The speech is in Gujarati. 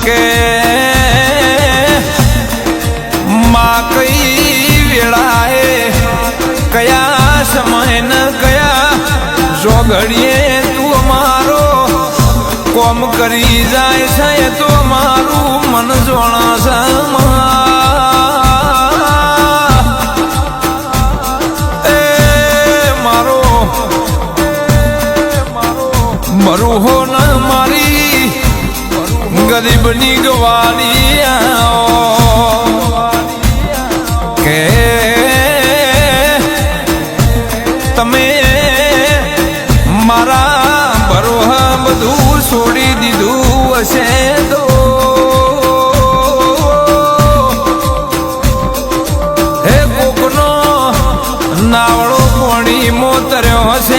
કે માં કઈ વેળાએ કયા સમય ને કયા જોગડીએ તું મારો કોમ કરી જાય છે તો મારું મન જોણા છે મારો મરું હો ન મારી ગરીબની ગવાલી કે તમે મારા બરોહ બધું છોડી દીધું હશે તો હે કોકનો નાવડો પોણી મોતર્યો હશે